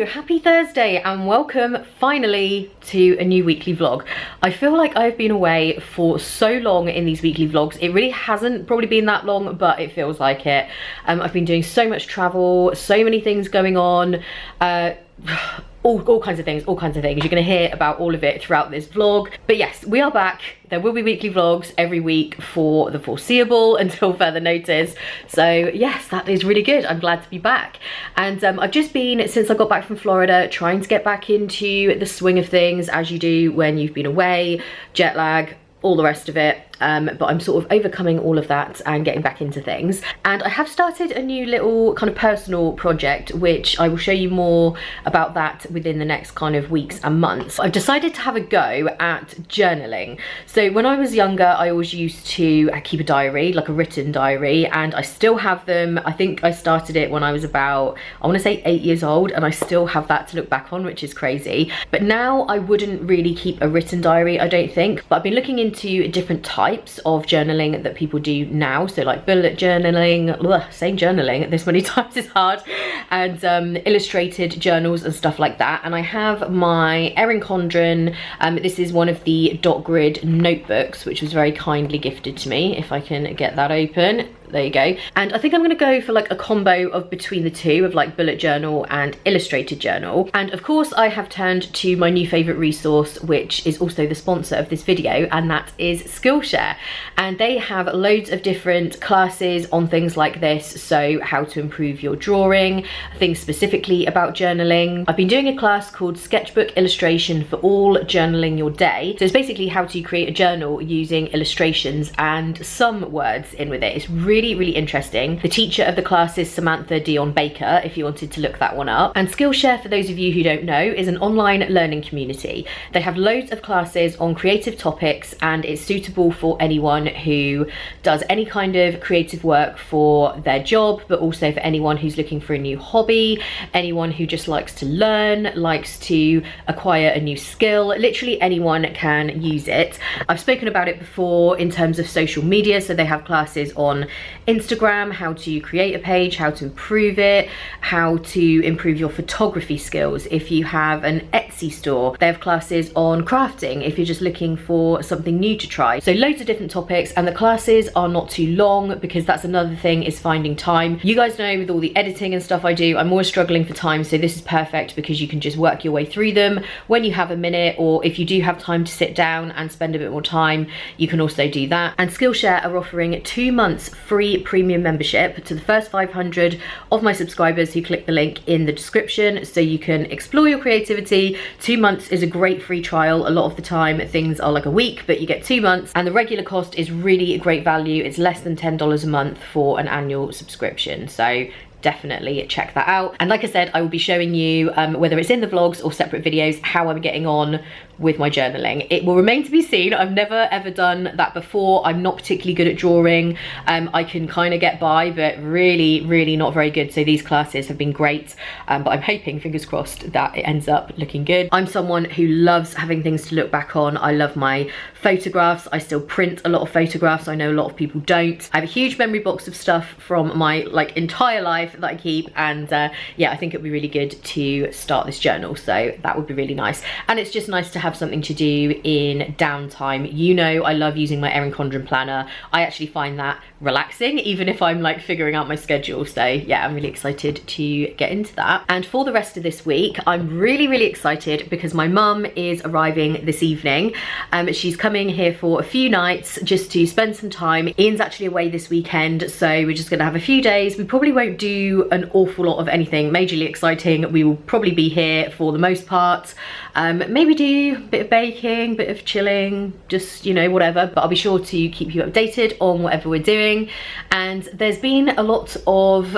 Hello, happy Thursday and welcome finally to a new weekly vlog. I feel like I've been away for so long in these weekly vlogs. It really hasn't probably been that long, but it feels like it. I've been doing so much travel, so many things going on, all kinds of things. You're gonna hear about all of it throughout this vlog. But yes, we are back. There will be weekly vlogs every week for the foreseeable until further notice. So yes, that is really good. I'm glad to be back. And I've just been, since I got back from Florida, trying to get back into the swing of things, as you do when you've been away, jet lag, all the rest of it. But I'm sort of overcoming all of that and getting back into things. And I have started a new little kind of personal project, which I will show you more about that within the next kind of weeks and months. I've decided to have a go at journaling. So when I was younger, I always used to keep a diary, like a written diary, and I still have them. I think I started it when I was about, I want to say 8 years old, and I still have that to look back on, which is crazy. But now I wouldn't really keep a written diary, I don't think. But I've been looking into different types of journaling that people do now, so like bullet journaling, saying journaling this many times is hard, and illustrated journals and stuff like that. And I have my Erin Condren, this is one of the dot grid notebooks, which was very kindly gifted to me. If I can get that open, there you go. And I think I'm gonna go for like a combo of between the two, of like bullet journal and illustrated journal. And of course I have turned to my new favorite resource, which is also the sponsor of this video, and that is Skillshare. And they have loads of different classes on things like this. So how to improve your drawing, things specifically about journaling. I've been doing a class called Sketchbook Illustration for All Journaling Your Day. So it's basically how to create a journal using illustrations and some words in with it. It's really interesting. The teacher of the class is Samantha Dion Baker, if you wanted to look that one up. And Skillshare, for those of you who don't know, is an online learning community. They have loads of classes on creative topics, and it's suitable for anyone who does any kind of creative work for their job, but also for anyone who's looking for a new hobby, anyone who just likes to learn, likes to acquire a new skill. Literally anyone can use it. I've spoken about it before in terms of social media, so they have classes on Instagram, how to create a page, how to improve it, how to improve your photography skills. If you have an Etsy store, they have classes on crafting if you're just looking for something new to try. So loads of different topics, and the classes are not too long, because that's another thing, is finding time. You guys know with all the editing and stuff I do, I'm always struggling for time, so this is perfect because you can just work your way through them when you have a minute, or if you do have time to sit down and spend a bit more time, you can also do that. And Skillshare are offering 2 months free premium membership to the first 500 of my subscribers who click the link in the description, so you can explore your creativity. 2 months is a great free trial. A lot of the time things are like a week, but you get 2 months, and the regular cost is really a great value. It's less than $10 a month for an annual subscription, so definitely check that out. And like I said, I will be showing you, whether it's in the vlogs or separate videos, how I'm getting on with my journaling. It will remain to be seen. I've never ever done that before. I'm not particularly good at drawing. I can kind of get by, but really not very good. So these classes have been great, but I'm hoping, fingers crossed, that it ends up looking good. I'm someone who loves having things to look back on. I love my photographs. I still print a lot of photographs. I know a lot of people don't. I have a huge memory box of stuff from my like entire life that I keep, and yeah, I think it'd be really good to start this journal, so that would be really nice. And it's just nice to have something to do in downtime. You know, I love using my Erin Condren planner. I actually find that relaxing, even if I'm like figuring out my schedule. So yeah, I'm really excited to get into that. And for the rest of this week, I'm really excited because my mum is arriving this evening. She's coming here for a few nights just to spend some time. Ian's actually away this weekend, so we're just gonna have a few days. We probably won't do an awful lot of anything majorly exciting. We will probably be here for the most part. Maybe do a bit of baking, bit of chilling, just, you know, whatever. But I'll be sure to keep you updated on whatever we're doing. And there's been a lot of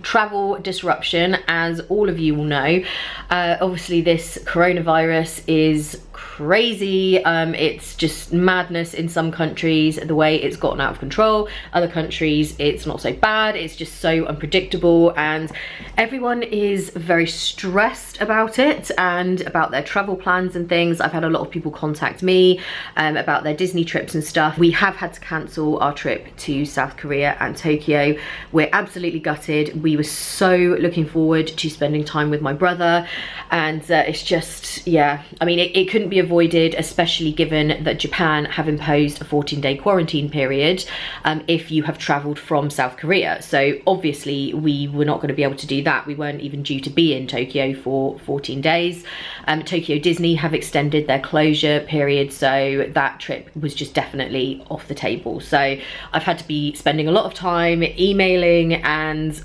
travel disruption, as all of you will know. Obviously this coronavirus is crazy. It's just madness in some countries, the way it's gotten out of control. Other countries it's not so bad. It's just so unpredictable, and everyone is very stressed about it and about their travel plans and things. things. I've had a lot of people contact me about their Disney trips and stuff. We have had to cancel our trip to South Korea and Tokyo. We're absolutely gutted. We were so looking forward to spending time with my brother, and it's just, yeah, I mean, it couldn't be avoided, especially given that Japan have imposed a 14-day quarantine period if you have traveled from South Korea. So obviously we were not going to be able to do that. We weren't even due to be in Tokyo for 14 days. Tokyo Disney have extended their closure period, so that trip was just definitely off the table. So I've had to be spending a lot of time emailing and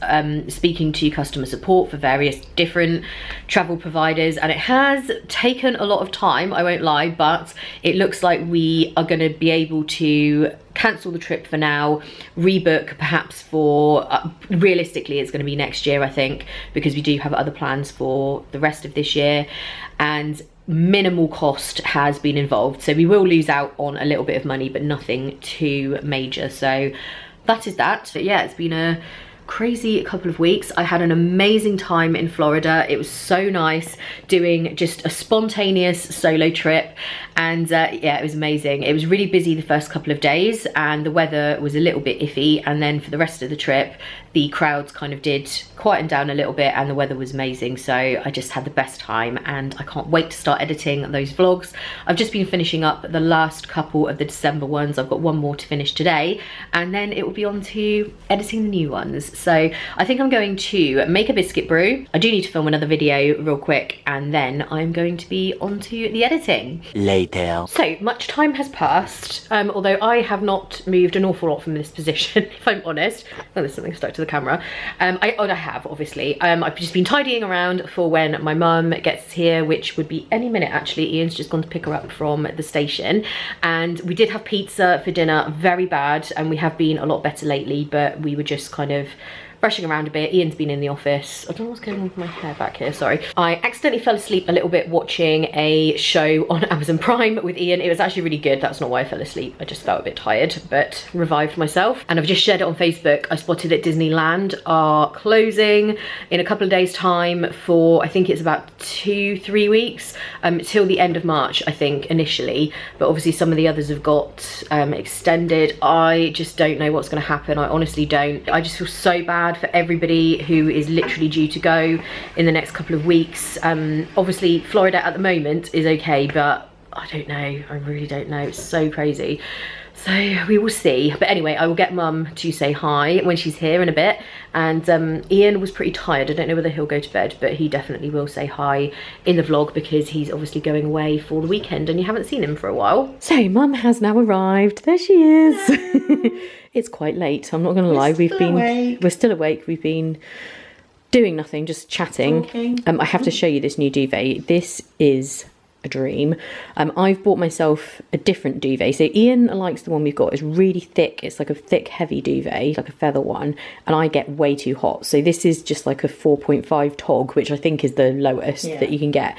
speaking to customer support for various different travel providers, and it has taken a lot of time, I won't lie, but it looks like we are going to be able to cancel the trip for now, rebook perhaps for realistically it's going to be next year, I think, because we do have other plans for the rest of this year, and minimal cost has been involved, so we will lose out on a little bit of money, but nothing too major. So that is that. But yeah, it's been a crazy couple of weeks. I had an amazing time in Florida. It was so nice doing just a spontaneous solo trip, and yeah, it was amazing. It was really busy the first couple of days and the weather was a little bit iffy, and then for the rest of the trip the crowds kind of did quieten down a little bit and the weather was amazing. So I just had the best time, and I can't wait to start editing those vlogs. I've just been finishing up the last couple of the December ones. I've got one more to finish today, and then it will be on to editing the new ones. So I think I'm going to make a biscuit brew. I do need to film another video real quick, and then I'm going to be on to the editing. Later. So much time has passed, although I have not moved an awful lot from this position, if I'm honest. Oh, there's something stuck to the camera. I have, obviously. I've just been tidying around for when my mum gets here, which would be any minute actually. Ian's just gone to pick her up from the station, and we did have pizza for dinner, very bad, and we have been a lot better lately, but we were just kind of rushing around a bit. Ian's been in the office. I don't know what's going on with my hair back here, sorry. I accidentally fell asleep a little bit watching a show on Amazon Prime with Ian. It was actually really good. That's not why I fell asleep. I just felt a bit tired, but revived myself. And I've just shared it on Facebook. I spotted that Disneyland are closing in a couple of days time for, I think it's about 2-3 weeks, till the end of March, I think, initially. But obviously some of the others have got extended. I just don't know what's going to happen. I honestly don't. I just feel so bad for everybody who is literally due to go in the next couple of weeks. Obviously Florida at the moment is okay, but I don't know, I really don't know. It's so crazy, so we will see. But anyway, I will get mum to say hi when she's here in a bit, and Ian was pretty tired. I don't know whether he'll go to bed, but he definitely will say hi in the vlog because he's obviously going away for the weekend and you haven't seen him for a while. So mum has now arrived. There she is. It's quite late, I'm not gonna lie. We're still awake. We've been doing nothing, just chatting. I have to show you this new duvet. This is a dream. I've bought myself a different duvet. So Ian likes the one we've got. It's really thick. It's like a thick, heavy duvet, like a feather one, and I get way too hot. So this is just like a 4.5 tog, which I think is the lowest that you can get.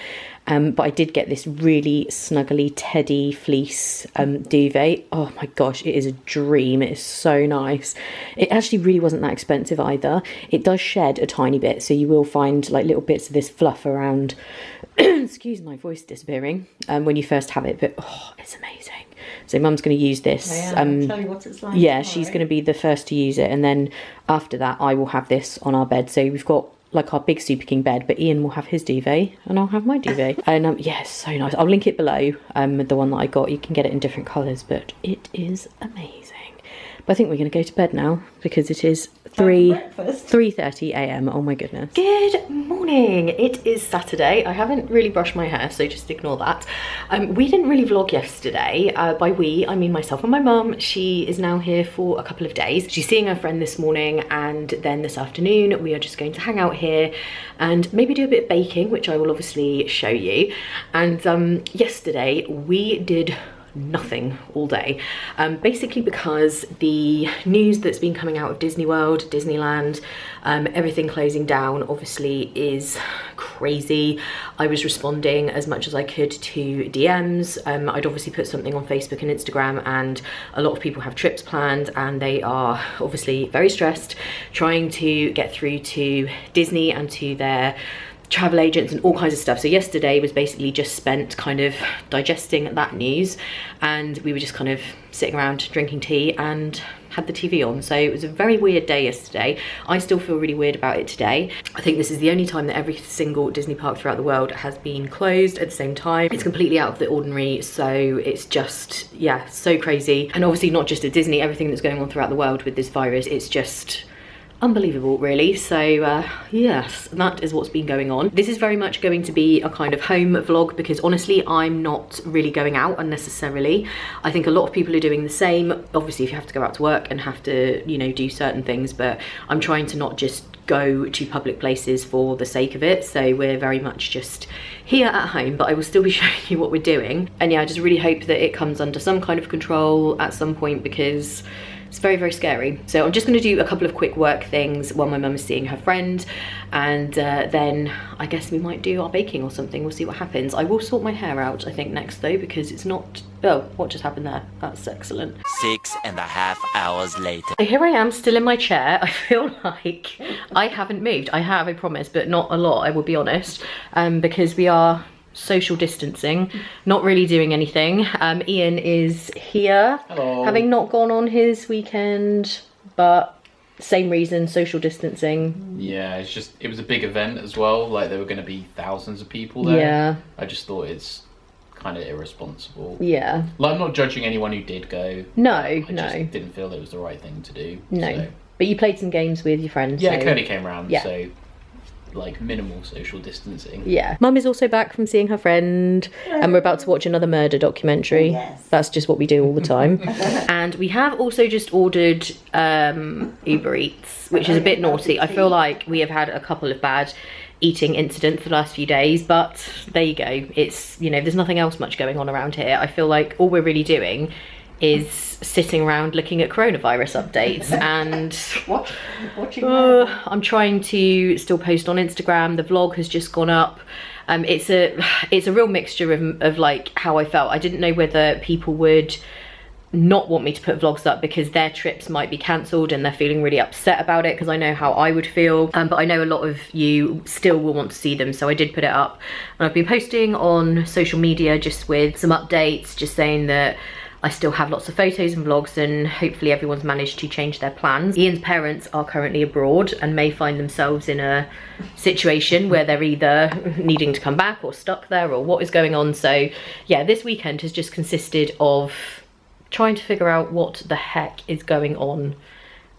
But I did get this really snuggly teddy fleece duvet. Oh my gosh, it is a dream. It is so nice. It actually really wasn't that expensive either. It does shed a tiny bit, so you will find like little bits of this fluff around. Excuse my voice disappearing when you first have it, but oh, it's amazing. So mum's going to use this. Tell you what it's like. Yeah, she's going to be the first to use it, and then after that I will have this on our bed. So we've got like our big Super King bed, but Ian will have his duvet and I'll have my duvet. And yeah, it's so nice. I'll link it below, the one that I got. You can get it in different colours, but it is amazing. But I think we're going to go to bed now because it is 3:30 a.m. Oh my goodness. Good morning. It is Saturday. I haven't really brushed my hair, so just ignore that. We didn't really vlog yesterday. By we, I mean myself and my mum. She is now here for a couple of days. She's seeing her friend this morning, and then this afternoon we are just going to hang out here and maybe do a bit of baking, which I will obviously show you. And yesterday we did nothing all day, basically because the news that's been coming out of Disney World, Disneyland, everything closing down obviously is crazy. I was responding as much as I could to DMs. I'd obviously put something on Facebook and Instagram, and a lot of people have trips planned and they are obviously very stressed trying to get through to Disney and to their travel agents and all kinds of stuff. So yesterday was basically just spent kind of digesting that news, and we were just kind of sitting around drinking tea and had the TV on. So it was a very weird day yesterday. I still feel really weird about it today. I think this is the only time that every single Disney park throughout the world has been closed at the same time. It's completely out of the ordinary, so it's just, yeah, so crazy. And obviously not just at Disney, everything that's going on throughout the world with this virus, it's just unbelievable, really. So yes, that is what's been going on. This is very much going to be a kind of home vlog, because honestly I'm not really going out unnecessarily. I think a lot of people are doing the same. Obviously if you have to go out to work and have to, you know, do certain things, but I'm trying to not just go to public places for the sake of it. So we're very much just here at home, but I will still be showing you what we're doing. And yeah, I just really hope that it comes under some kind of control at some point, because it's very, very scary. So I'm just going to do a couple of quick work things while my mum is seeing her friend, and then I guess we might do our baking or something. We'll see what happens. I will sort my hair out, I think, next though, because it's not... Oh, what just happened there? That's excellent. 6.5 hours later. So here I am, still in my chair. I feel like I haven't moved. I have, I promise, but not a lot, I will be honest, because we are social distancing, not really doing anything. Ian is here. Hello. Having not gone on his weekend, but same reason, social distancing. Yeah, it's just, it was a big event as well, like there were going to be thousands of people there. Yeah. I just thought it's kind of irresponsible. Yeah. Like, I'm not judging anyone who did go. No, I no. just didn't feel it was the right thing to do. No. So. But you played some games with your friends. Yeah, so... Cody came around, yeah. so like minimal social distancing. Yeah. Mum is also back from seeing her friend, and we're about to watch another murder documentary. Yes. That's just what we do all the time. And we have also just ordered Uber Eats, which is a bit naughty. I feel like we have had a couple of bad eating incidents the last few days, but there you go. It's, you know, there's nothing else much going on around here. I feel like all we're really doing is sitting around looking at coronavirus updates, and I'm trying to still post on Instagram. The vlog has just gone up. It's a real mixture of like how I felt. I didn't know whether people would not want me to put vlogs up because their trips might be cancelled and they're feeling really upset about it, because I know how I would feel, but I know a lot of you still will want to see them, so I did put it up. And I've been posting on social media just with some updates, just saying that I still have lots of photos and vlogs, and hopefully everyone's managed to change their plans. Ian's parents are currently abroad and may find themselves in a situation where they're either needing to come back or stuck there, or what is going on. So yeah, this weekend has just consisted of trying to figure out what the heck is going on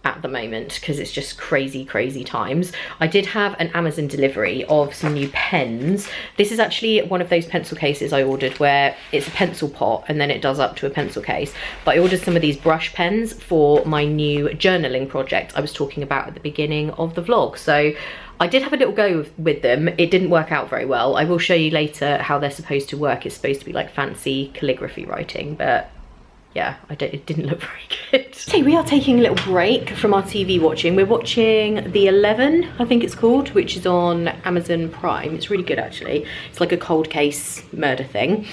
at the moment, because it's just crazy times. I did have an Amazon delivery of some new pens. This is actually one of those pencil cases I ordered where it's a pencil pot and then it does up to a pencil case, but I ordered some of these brush pens for my new journaling project I was talking about at the beginning of the vlog. So I did have a little go with them. It didn't work out very well. I will show you later how they're supposed to work. It's supposed to be like fancy calligraphy writing, but yeah, it didn't look very good. So we are taking a little break from our TV watching. We're watching The 11, I think it's called, which is on Amazon Prime. It's really good, actually. It's like a cold case murder thing.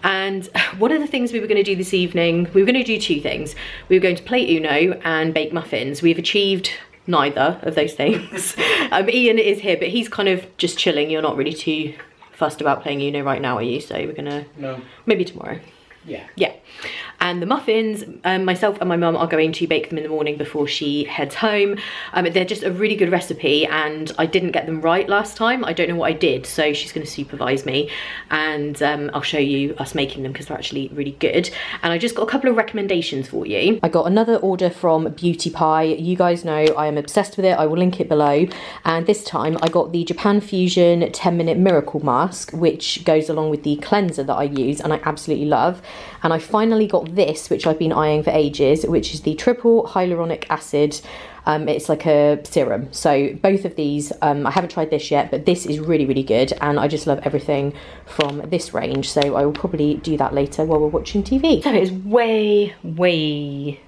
And one of the things we were going to do this evening, we were going to do two things. We were going to play Uno and bake muffins. We've achieved neither of those things. Ian is here, but he's kind of just chilling. You're not really too fussed about playing Uno right now, are you? So we're gonna... No. Maybe tomorrow. Yeah. Yeah. And the muffins, myself and my mum are going to bake them in the morning before she heads home. They're just a really good recipe, and I didn't get them right last time. I don't know what I did, so she's going to supervise me, and I'll show you us making them because they're actually really good. And I just got a couple of recommendations for you. I got another order from Beauty Pie. You guys know I am obsessed with it. I will link it below. And this time I got the Japan Fusion 10-minute miracle mask, which goes along with the cleanser that I use and I absolutely love. And I finally got this, which I've been eyeing for ages, which is the triple hyaluronic acid. It's like a serum. So both of these, I haven't tried this yet, but this is really good, and I just love everything from this range. So I will probably do that later while we're watching TV. So it is way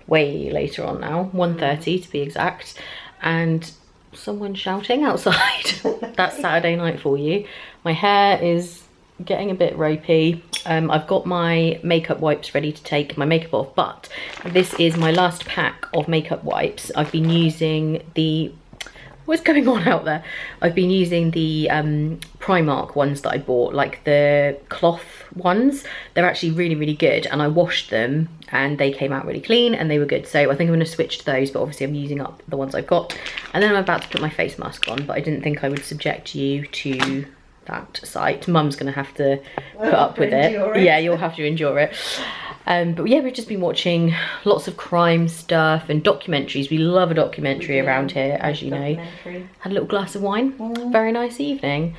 later on now, 1:30 to be exact, and someone shouting outside. That's Saturday night for you. My hair is getting a bit ropey. I've got my makeup wipes ready to take my makeup off, but this is my last pack of makeup wipes. I've been using the What's going on out there? I've been using the Primark ones that I bought, like the cloth ones. They're actually really, really good, and I washed them and they came out really clean and they were good. So I think I'm going to switch to those, but obviously I'm using up the ones I've got. And then I'm about to put my face mask on, but I didn't think I would subject you to that sight. Mum's going to have to put up with it. Yeah, you'll have to endure it. But yeah, we've just been watching lots of crime stuff and documentaries. We love a documentary around here, as you know. Had a little glass of wine. Very nice evening.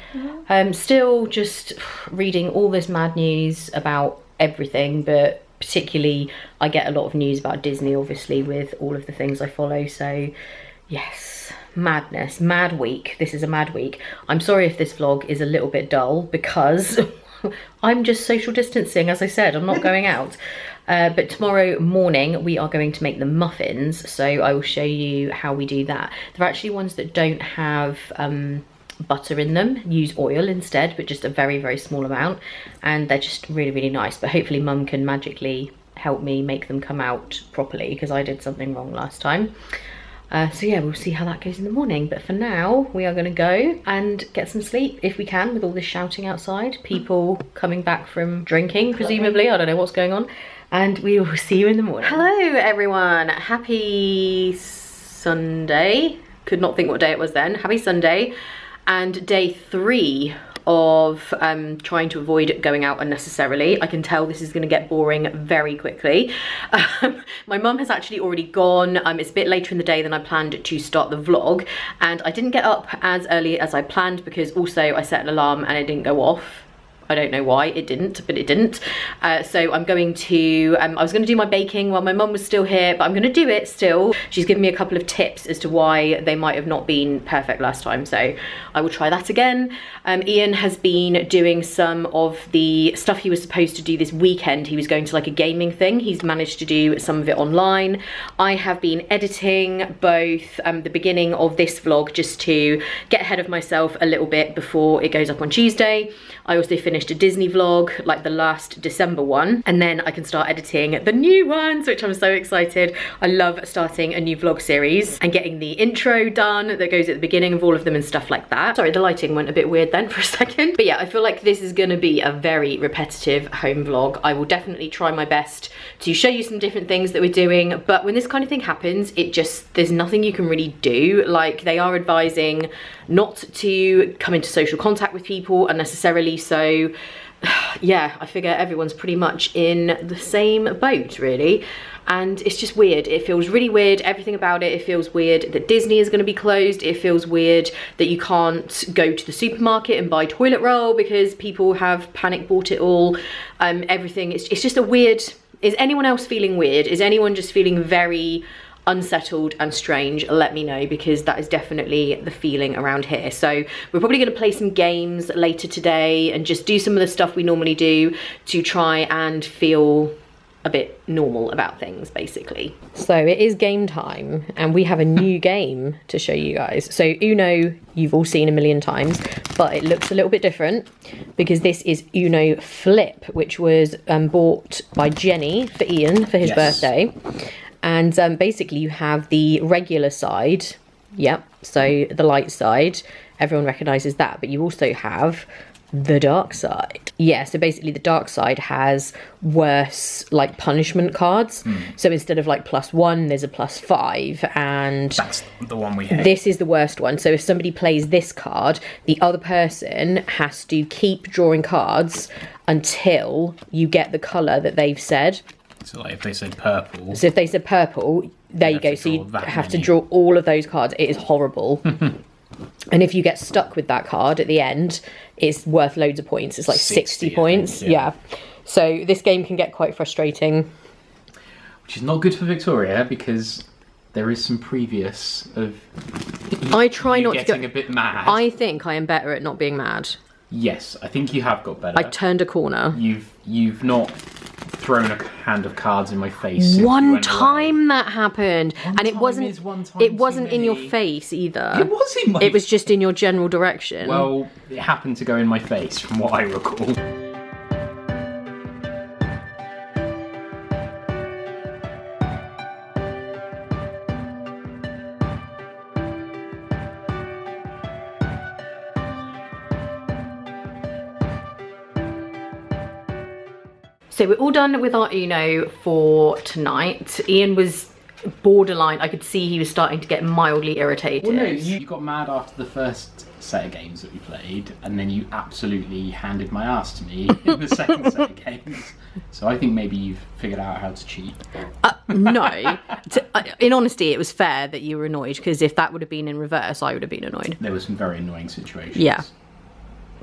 Still just reading all this mad news about everything, but particularly I get a lot of news about Disney, obviously, with all of the things I follow. So yes, madness, mad week. This is a mad week. I'm sorry if this vlog is a little bit dull because I'm just social distancing, as I said. I'm not going out. But tomorrow morning we are going to make the muffins, so I will show you how we do that. They're actually ones that don't have butter in them. Use oil instead, but just a very, very small amount, and they're just really, really nice. But hopefully Mum can magically help me make them come out properly, because I did something wrong last time. So yeah, we'll see how that goes in the morning. But for now, we are going to go and get some sleep if we can, with all this shouting outside. People coming back from drinking, presumably. I don't know what's going on. And we will see you in the morning. Hello, everyone. Happy Sunday. Could not think what day it was then. Happy Sunday. And day 3 of trying to avoid going out unnecessarily. I can tell this is going to get boring very quickly. My mum has actually already gone. It's a bit later in the day than I planned to start the vlog, and I didn't get up as early as I planned because also I set an alarm and it didn't go off. I don't know why it didn't, but it didn't. So I'm going to, I was going to do my baking while my mum was still here, but I'm going to do it still. She's given me a couple of tips as to why they might have not been perfect last time, so I will try that again. Ian has been doing some of the stuff he was supposed to do this weekend. He was going to like a gaming thing. He's managed to do some of it online. I have been editing both the beginning of this vlog just to get ahead of myself a little bit before it goes up on Tuesday. I also finished a Disney vlog, like the last December one, and then I can start editing the new ones, which I'm so excited. I love starting a new vlog series and getting the intro done that goes at the beginning of all of them and stuff like that. Sorry, the lighting went a bit weird then for a second. But yeah, I feel like this is gonna be a very repetitive home vlog. I will definitely try my best to show you some different things that we're doing, but when this kind of thing happens, there's nothing you can really do. Like, they are advising not to come into social contact with people unnecessarily, so yeah, I figure everyone's pretty much in the same boat really, and it's just weird. It feels really weird, everything about it. It feels weird that Disney is going to be closed. It feels weird that you can't go to the supermarket and buy toilet roll because people have panic bought it all. Everything, it's just a weird. Is anyone else feeling weird? Is anyone just feeling very unsettled and strange? Let me know, because that is definitely the feeling around here. So we're probably going to play some games later today and just do some of the stuff we normally do to try and feel a bit normal about things, basically. So it is game time and we have a new game to show you guys. So Uno, you've all seen a million times, but it looks a little bit different because this is Uno Flip, which was bought by Jenny for Ian for his birthday. And basically you have the regular side, yep, so the light side, everyone recognises that, but you also have the dark side. Yeah, so basically the dark side has worse like punishment cards. So instead of like +1, there's a +5, and that's the one we hate. This is the worst one. So if somebody plays this card, the other person has to keep drawing cards until you get the colour that they've said. So like if they said purple. So if they said purple, there you go. So you have to draw all of those cards. It is horrible. And if you get stuck with that card at the end, it's worth loads of points. It's like 60 points. Think, yeah. So this game can get quite frustrating. Which is not good for Victoria because there is some previous of I try not to getting a bit mad. I think I am better at not being mad. Yes, I think you have got better. I turned a corner. You've not thrown a hand of cards in my face. One time that happened, and it wasn't in your face either. It was in my face. It was just in your general direction. Well, it happened to go in my face from what I recall. So we're all done with our Uno for tonight. Ian was borderline. I could see he was starting to get mildly irritated. Well, no, you got mad after the first set of games that we played, and then you absolutely handed my ass to me in the second set of games. So I think maybe you've figured out how to cheat. No. In honesty, it was fair that you were annoyed, because if that would have been in reverse, I would have been annoyed. There were some very annoying situations. Yeah.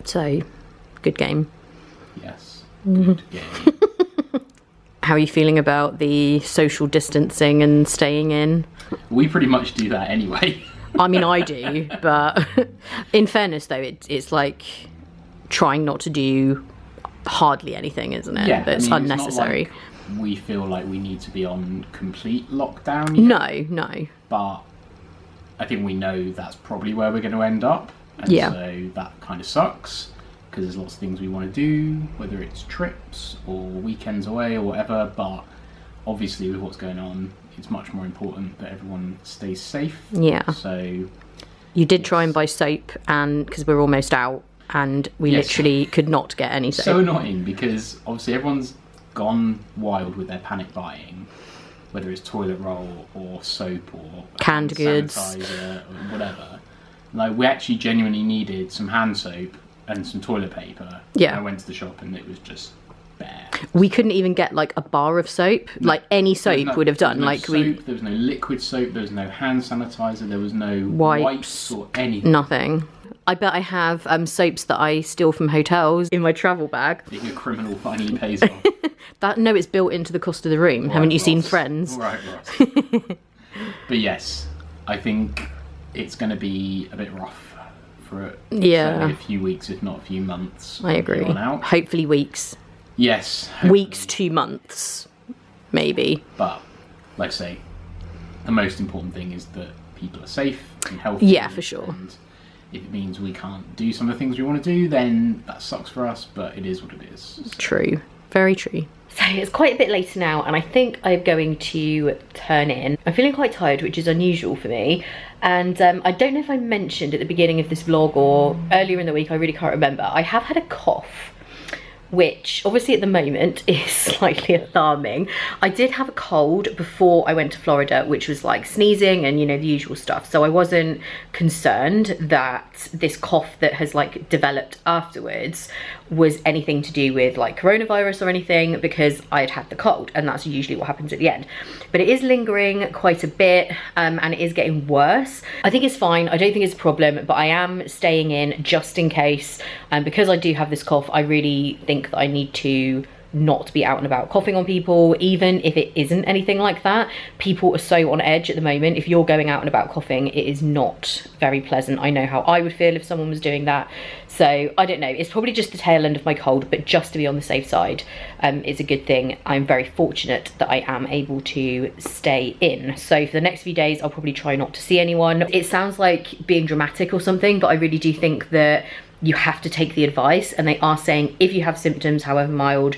So, good game. Yes. Good game. How are you feeling about the social distancing and staying in? We pretty much do that anyway. I mean, I do, but in fairness, though, it's like trying not to do hardly anything, isn't it? Yeah, That's unnecessary. It's not like we feel like we need to be on complete lockdown yet, No. but I think we know that's probably where we're going to end up, and so that kind of sucks, because there's lots of things we want to do, whether it's trips or weekends away or whatever, but obviously with what's going on, it's much more important that everyone stays safe. Yeah. So you did try and buy soap, and because we're almost out, and we literally could not get any soap. So annoying, because obviously everyone's gone wild with their panic buying, whether it's toilet roll or soap or canned goods, sanitizer or whatever. Like, we actually genuinely needed some hand soap and some toilet paper. Yeah. And I went to the shop and it was just bare. We couldn't even get like a bar of soap. Like any soap would have done. There like was no soap, there was no liquid soap, there was no hand sanitizer, there was no wipes or anything. Nothing. I bet I have soaps that I steal from hotels in my travel bag. Being a criminal finally pays off. No, it's built into the cost of the room. Right, Haven't you seen Ross. Friends? Right, Ross. But yes, I think it's going to be a bit rough for certainly a few weeks, if not a few months. I agree. On out. Hopefully weeks. Yes. Weeks, 2 months, maybe. But, like I say, the most important thing is that people are safe and healthy. Yeah, for sure. And if it means we can't do some of the things we want to do, then that sucks for us, but it is what it is. True. Very true. So it's quite a bit later now, and I think I'm going to turn in. I'm feeling quite tired, which is unusual for me. And I don't know if I mentioned at the beginning of this vlog or earlier in the week, I really can't remember. I have had a cough, which obviously at the moment is slightly alarming. I did have a cold before I went to Florida, which was like sneezing and, you know, the usual stuff. So I wasn't concerned that this cough that has like developed afterwards was anything to do with like coronavirus or anything, because I had had the cold, and that's usually what happens at the end. But it is lingering quite a bit, and it is getting worse. I think it's fine. I don't think it's a problem, but I am staying in just in case. And because I do have this cough, I really think that I need to not be out and about coughing on people, even if it isn't anything like that. People are so on edge at the moment. If you're going out and about coughing, it is not very pleasant. I know how I would feel if someone was doing that. So I don't know, it's probably just the tail end of my cold, but just to be on the safe side, it's a good thing. I'm very fortunate that I am able to stay in. So for the next few days, I'll probably try not to see anyone. It sounds like being dramatic or something, but I really do think that you have to take the advice, and they are saying if you have symptoms, however mild,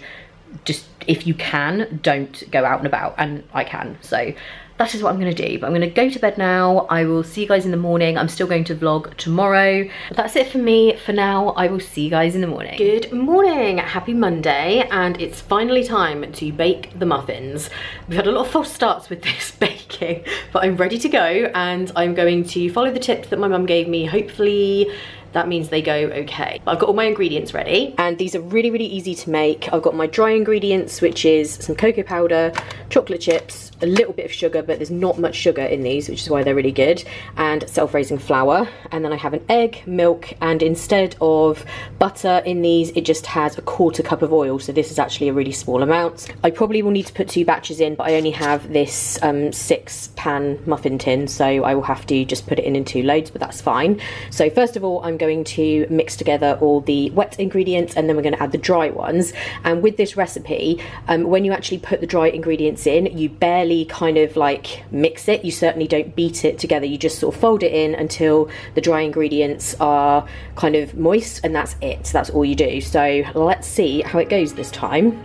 just if you can, don't go out and about, and I can. So that is what I'm gonna do. But I'm gonna go to bed now. I will see you guys in the morning. I'm still going to vlog tomorrow. But that's it for me for now. I will see you guys in the morning. Good morning, happy Monday, and it's finally time to bake the muffins. We've had a lot of false starts with this baking, but I'm ready to go, and I'm going to follow the tips that my mum gave me. Hopefully that means they go okay. I've got all my ingredients ready, and these are really, really easy to make. I've got my dry ingredients, which is some cocoa powder, chocolate chips, a little bit of sugar, but there's not much sugar in these, which is why they're really good, and self-raising flour. And then I have an egg, milk, and instead of butter in these, it just has a 1/4 cup of oil, so this is actually a really small amount. I probably will need to put 2 batches in, but I only have this 6-pan muffin tin, so I will have to just put it in 2 loads, but that's fine. So first of all, I'm going to mix together all the wet ingredients, and then we're going to add the dry ones. And with this recipe, when you actually put the dry ingredients in, you barely kind of like mix it. You certainly don't beat it together. You just sort of fold it in until the dry ingredients are kind of moist, and that's it. So that's all you do. So let's see how it goes this time.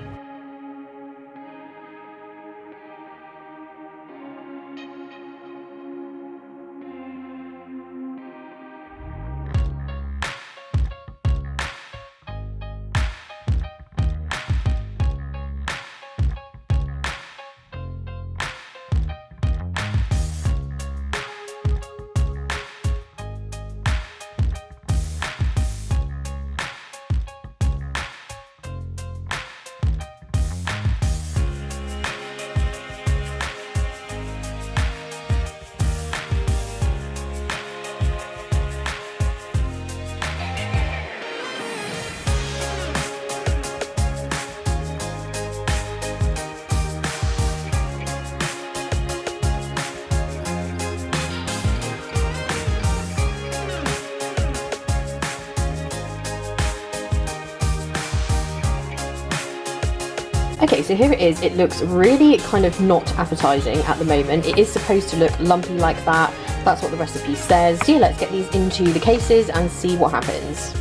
Okay, so here it is. It looks really kind of not appetizing at the moment. It is supposed to look lumpy like that. That's what the recipe says. So yeah, let's get these into the cases and see what happens.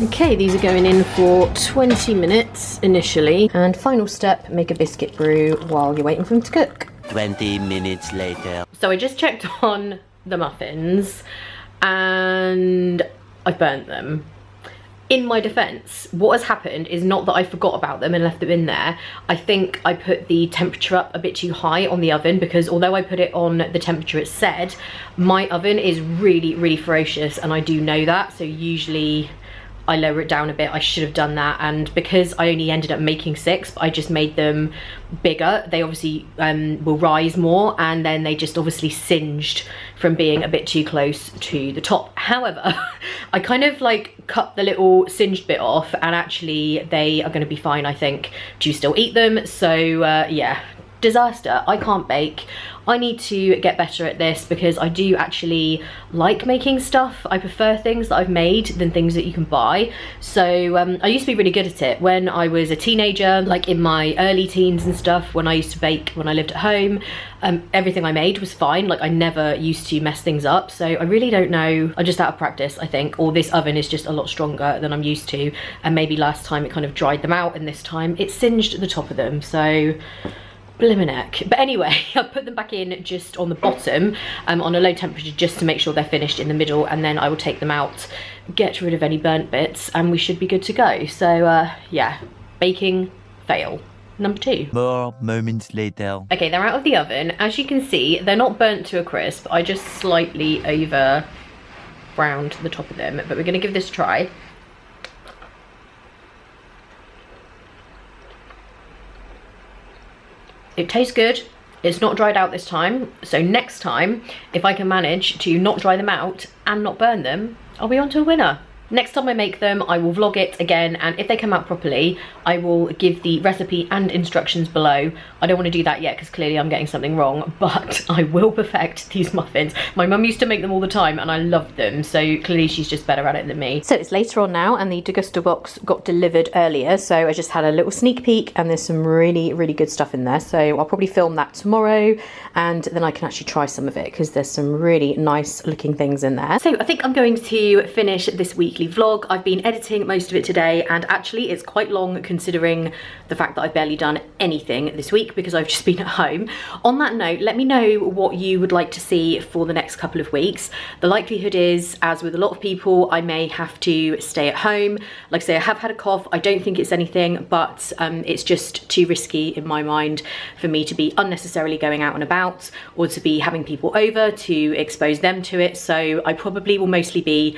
Okay, these are going in for 20 minutes initially. And final step, make a biscuit brew while you're waiting for them to cook. 20 minutes later. So I just checked on the muffins and I burnt them. In my defense, what has happened is not that I forgot about them and left them in there. I think I put the temperature up a bit too high on the oven, because although I put it on the temperature it said, my oven is really, really ferocious and I do know that. So usually I lower it down a bit. I should have done that, and because I only ended up making 6, but I just made them bigger, they obviously will rise more, and then they just obviously singed from being a bit too close to the top. However, I kind of like cut the little singed bit off, and actually they are going to be fine, I think, to still eat them. So yeah, disaster. I can't bake. I need to get better at this because I do actually like making stuff. I prefer things that I've made than things that you can buy. So I used to be really good at it when I was a teenager, like in my early teens and stuff, when I used to bake when I lived at home. Everything I made was fine. Like I never used to mess things up. So I really don't know. I'm just out of practice, I think, or this oven is just a lot stronger than I'm used to. And maybe last time it kind of dried them out and this time it singed the top of them. So blimmin' heck. But anyway, I put them back in just on the bottom on a low temperature just to make sure they're finished in the middle, and then I will take them out, get rid of any burnt bits, and we should be good to go. So yeah, baking fail number 2. More moments later. Okay, they're out of the oven. As you can see, they're not burnt to a crisp. I just slightly over browned the top of them, but we're gonna give this a try. It tastes good. It's not dried out this time. So next time, if I can manage to not dry them out and not burn them, I'll be on to a winner. Next time I make them, I will vlog it again, and if they come out properly, I will give the recipe and instructions below. I don't want to do that yet because clearly I'm getting something wrong, but I will perfect these muffins. My mum used to make them all the time and I loved them, so clearly she's just better at it than me. So it's later on now and the degusta box got delivered earlier, so I just had a little sneak peek and there's some really, really good stuff in there. So I'll probably film that tomorrow and then I can actually try some of it because there's some really nice looking things in there. So I think I'm going to finish this weekly vlog. I've been editing most of it today, and actually it's quite long considering the fact that I've barely done anything this week because I've just been at home. On that note, let me know what you would like to see for the next couple of weeks. The likelihood is, as with a lot of people, I may have to stay at home. Like I say, I have had a cough. I don't think it's anything, but it's just too risky in my mind for me to be unnecessarily going out and about or to be having people over to expose them to it. So I probably will mostly be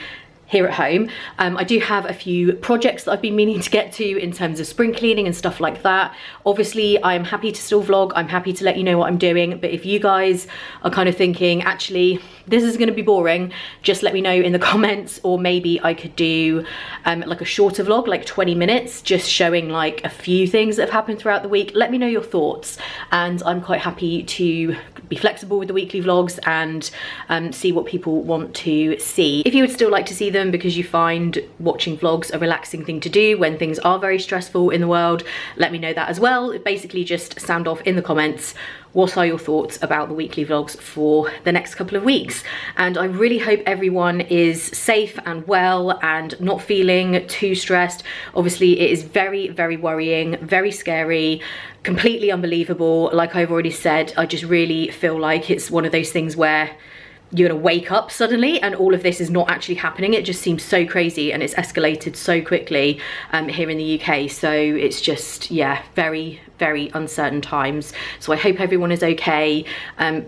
here at home. I do have a few projects that I've been meaning to get to in terms of spring cleaning and stuff like that. Obviously, I'm happy to still vlog. I'm happy to let you know what I'm doing. But if you guys are kind of thinking, actually, this is going to be boring, just let me know in the comments, or maybe I could do like a shorter vlog, like 20 minutes, just showing like a few things that have happened throughout the week. Let me know your thoughts, and I'm quite happy to be flexible with the weekly vlogs and see what people want to see. If you would still like to see them because you find watching vlogs a relaxing thing to do when things are very stressful in the world, let me know that as well. Basically just sound off in the comments what are your thoughts about the weekly vlogs for the next couple of weeks. And I really hope everyone is safe and well and not feeling too stressed. Obviously it is very, very worrying, very scary, completely unbelievable. Like I've already said, I just really feel like it's one of those things where you're gonna wake up suddenly and all of this is not actually happening. It just seems so crazy and it's escalated so quickly here in the UK. So it's just, yeah, very, very uncertain times. So I hope everyone is okay.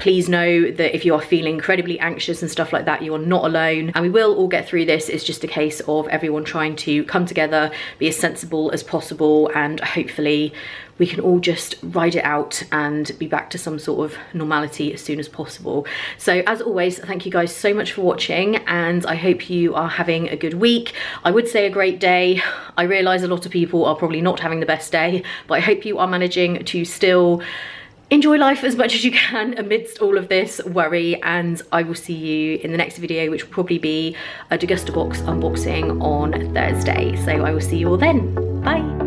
Please know that if you are feeling incredibly anxious and stuff like that, you are not alone, and we will all get through this. It's just a case of everyone trying to come together, be as sensible as possible, and hopefully we can all just ride it out and be back to some sort of normality as soon as possible. So as always, thank you guys so much for watching, and I hope you are having a good week. I would say a great day. I realise a lot of people are probably not having the best day, but I hope you are managing to still enjoy life as much as you can amidst all of this worry, and I will see you in the next video, which will probably be a Degusta box unboxing on Thursday. So I will see you all then. Bye.